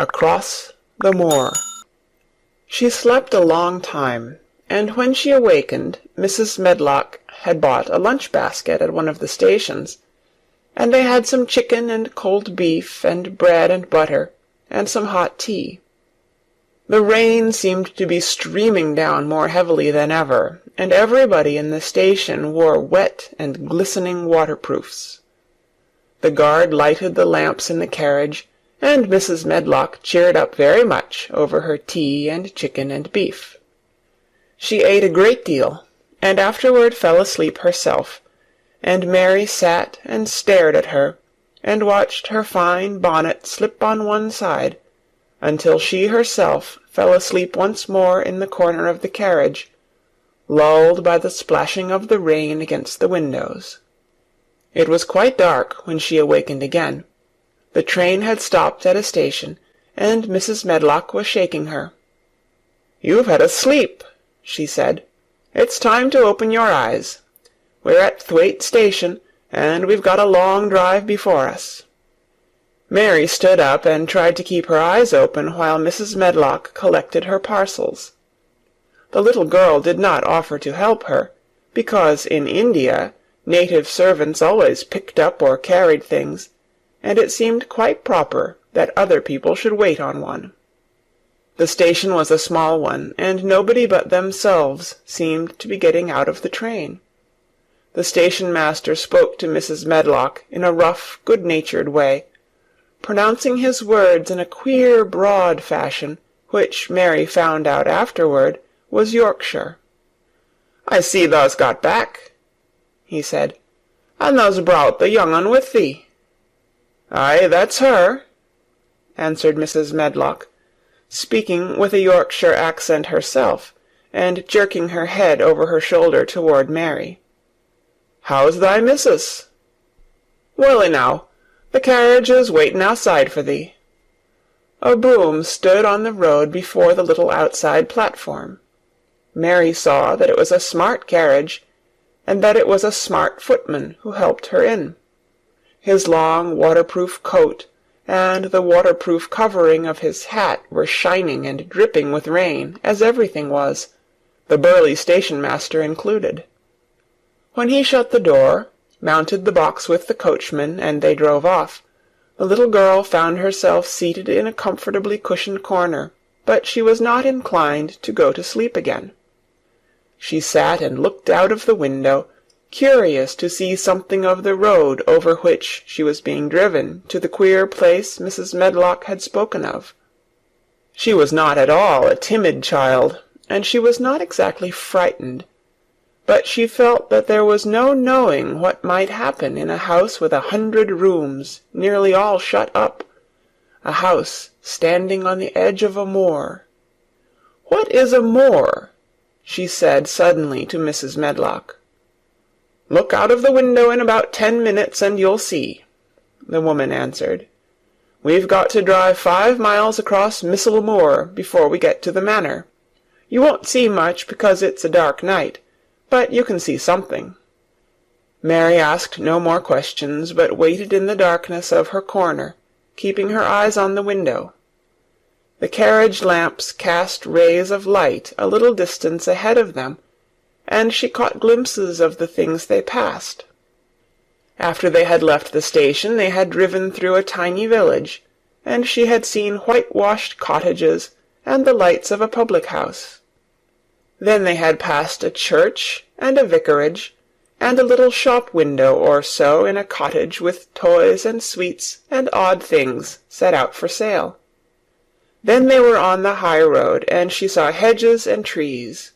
Across the Moor. She slept a long time, and when she awakened Mrs. Medlock had bought a lunch-basket at one of the stations, and they had some chicken and cold beef and bread and butter and some hot tea. The rain seemed to be streaming down more heavily than ever, and everybody in the station wore wet and glistening waterproofs. The guard lighted the lamps in the carriage, and Mrs. Medlock cheered up very much over her tea and chicken and beef. She ate a great deal, and afterward fell asleep herself, and Mary sat and stared at her, and watched her fine bonnet slip on one side, until she herself fell asleep once more in the corner of the carriage, lulled by the splashing of the rain against the windows. It was quite dark when she awakened again. The train had stopped at a station, and Mrs. Medlock was shaking her. "You've had a sleep," she said. "It's time to open your eyes. We're at Thwaite Station, and we've got a long drive before us." Mary stood up and tried to keep her eyes open while Mrs. Medlock collected her parcels. The little girl did not offer to help her, because in India native servants always picked up or carried things, and it seemed quite proper that other people should wait on one. The station was a small one, and nobody but themselves seemed to be getting out of the train. The station-master spoke to Mrs. Medlock in a rough, good-natured way, pronouncing his words in a queer, broad fashion, which Mary found out afterward was Yorkshire. "I see thou's got back," he said, "and thou's brought the young un with thee." "Aye, that's her," answered Mrs. Medlock, speaking with a Yorkshire accent herself, and jerking her head over her shoulder toward Mary. "How's thy missus?" "Well enow. The carriage is waiting outside for thee." A brougham stood on the road before the little outside platform. Mary saw that it was a smart carriage, and that it was a smart footman who helped her in. His long waterproof coat and the waterproof covering of his hat were shining and dripping with rain, as everything was, the burly stationmaster included. When he shut the door, mounted the box with the coachman, and they drove off, the little girl found herself seated in a comfortably cushioned corner, but she was not inclined to go to sleep again. She sat and looked out of the window, curious to see something of the road over which she was being driven to the queer place Mrs. Medlock had spoken of. She was not at all a timid child, and she was not exactly frightened, but she felt that there was no knowing what might happen in a house with 100 rooms, nearly all shut up, a house standing on the edge of a moor. "What is a moor?" she said suddenly to Mrs. Medlock. "Look out of the window in about 10 minutes and you'll see," the woman answered. "We've got to drive 5 miles across Missel Moor before we get to the manor. You won't see much because it's a dark night, but you can see something." Mary asked no more questions, but waited in the darkness of her corner, keeping her eyes on the window. The carriage lamps cast rays of light a little distance ahead of them, and she caught glimpses of the things they passed. After they had left the station, they had driven through a tiny village, and she had seen whitewashed cottages and the lights of a public-house. Then they had passed a church and a vicarage, and a little shop window or so in a cottage with toys and sweets and odd things set out for sale. Then they were on the high road, and she saw hedges and trees.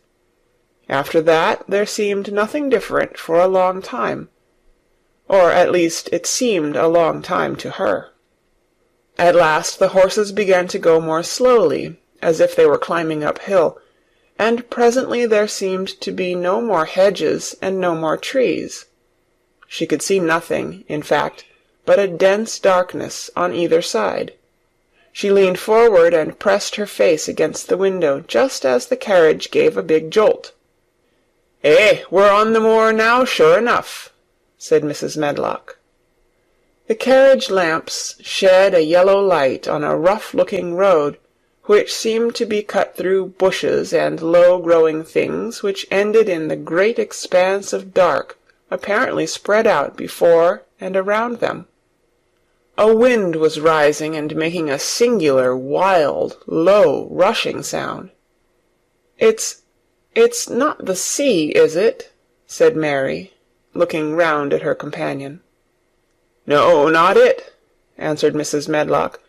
After that there seemed nothing different for a long time, or at least it seemed a long time to her. At last the horses began to go more slowly, as if they were climbing uphill, and presently there seemed to be no more hedges and no more trees. She could see nothing, in fact, but a dense darkness on either side. She leaned forward and pressed her face against the window just as the carriage gave a big jolt. "Eh, we're on the moor now, sure enough," said Mrs. Medlock. The carriage lamps shed a yellow light on a rough-looking road, which seemed to be cut through bushes and low-growing things which ended in the great expanse of dark apparently spread out before and around them. A wind was rising and making a singular, wild, low, rushing sound. It's not the sea, is it?" said Mary, looking round at her companion. "No, not it," answered Mrs. Medlock.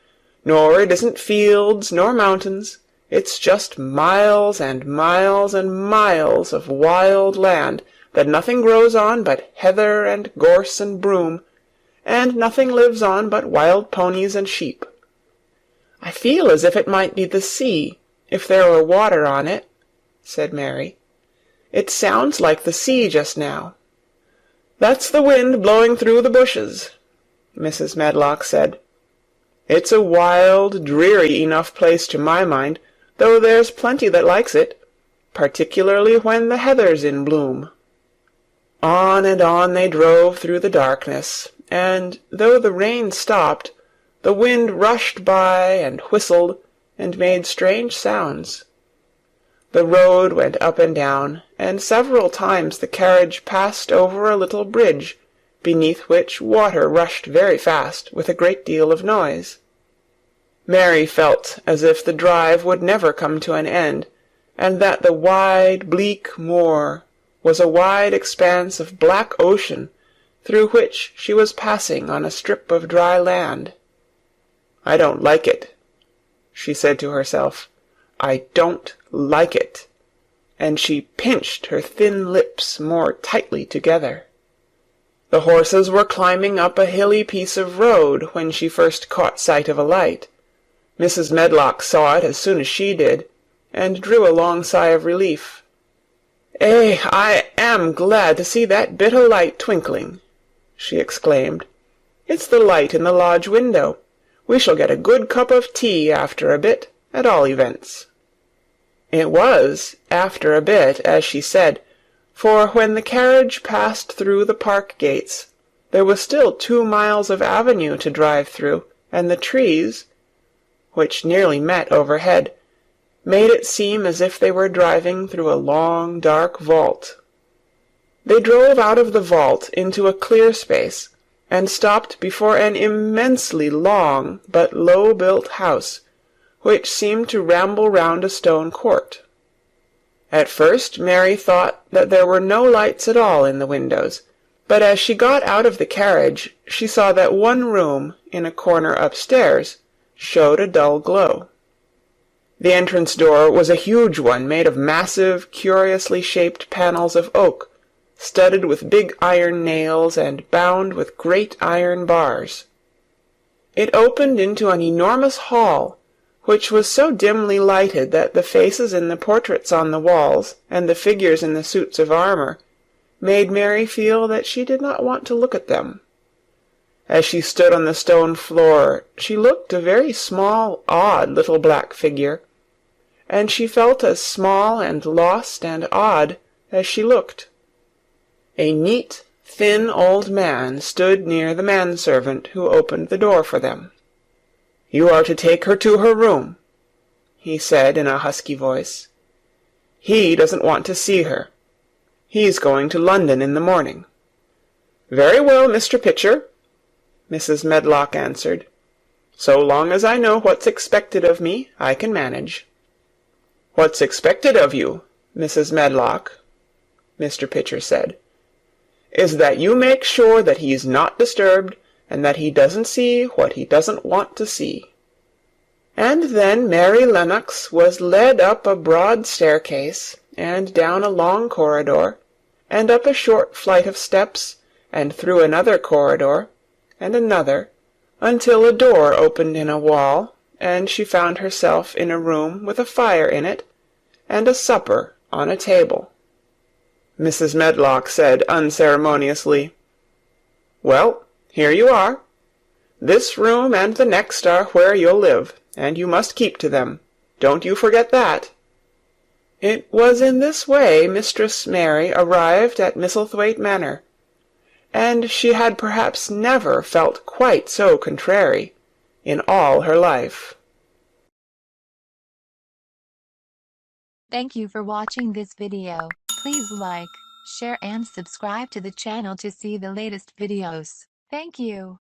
"Nor it isn't fields nor mountains. It's just miles and miles and miles of wild land that nothing grows on but heather and gorse and broom, and nothing lives on but wild ponies and sheep." "I feel as if it might be the sea, if there were water on it," said Mary. "It sounds like the sea just now." "That's the wind blowing through the bushes," Mrs. Medlock said. "It's a wild, dreary enough place to my mind, though there's plenty that likes it, particularly when the heather's in bloom." On and on they drove through the darkness, and though the rain stopped, the wind rushed by and whistled and made strange sounds. The road went up and down, and several times the carriage passed over a little bridge, beneath which water rushed very fast with a great deal of noise. Mary felt as if the drive would never come to an end, and that the wide, bleak moor was a wide expanse of black ocean through which she was passing on a strip of dry land. "I don't like it," she said to herself. "I don't like it," and she pinched her thin lips more tightly together. The horses were climbing up a hilly piece of road when she first caught sight of a light. Mrs. Medlock saw it as soon as she did, and drew a long sigh of relief. I am glad to see that bit o' light twinkling," she exclaimed. "It's the light in the lodge window. We shall get a good cup of tea after a bit, at all events." It was after a bit, as she said, for when the carriage passed through the park gates, there was still 2 miles of avenue to drive through, and the trees, which nearly met overhead, made it seem as if they were driving through a long, dark vault. They drove out of the vault into a clear space, and stopped before an immensely long but low-built house, which seemed to ramble round a stone court. At first Mary thought that there were no lights at all in the windows, but as she got out of the carriage she saw that one room in a corner upstairs showed a dull glow. The entrance door was a huge one made of massive, curiously shaped panels of oak, studded with big iron nails and bound with great iron bars. It opened into an enormous hall, which was so dimly lighted that the faces in the portraits on the walls and the figures in the suits of armor made Mary feel that she did not want to look at them. As she stood on the stone floor, she looked a very small, odd little black figure, and she felt as small and lost and odd as she looked. A neat, thin old man stood near the manservant who opened the door for them. "You are to take her to her room," he said in a husky voice. "He doesn't want to see her. He's going to London in the morning." "Very well, Mr. Pitcher," Mrs. Medlock answered. "So long as I know what's expected of me, I can manage." "What's expected of you, Mrs. Medlock," Mr. Pitcher said, "is that you make sure that he's not disturbed, and that he doesn't see what he doesn't want to see." And then Mary Lennox was led up a broad staircase, and down a long corridor, and up a short flight of steps, and through another corridor, and another, until a door opened in a wall, and she found herself in a room with a fire in it, and a supper on a table. Mrs. Medlock said unceremoniously, "Well, here you are. This room and the next are where you'll live, and you must keep to them. Don't you forget that." It was in this way Mistress Mary arrived at Misselthwaite Manor, and she had perhaps never felt quite so contrary in all her life. Thank you for watching this video. Please like, share and subscribe to the channel to see the latest videos. Thank you.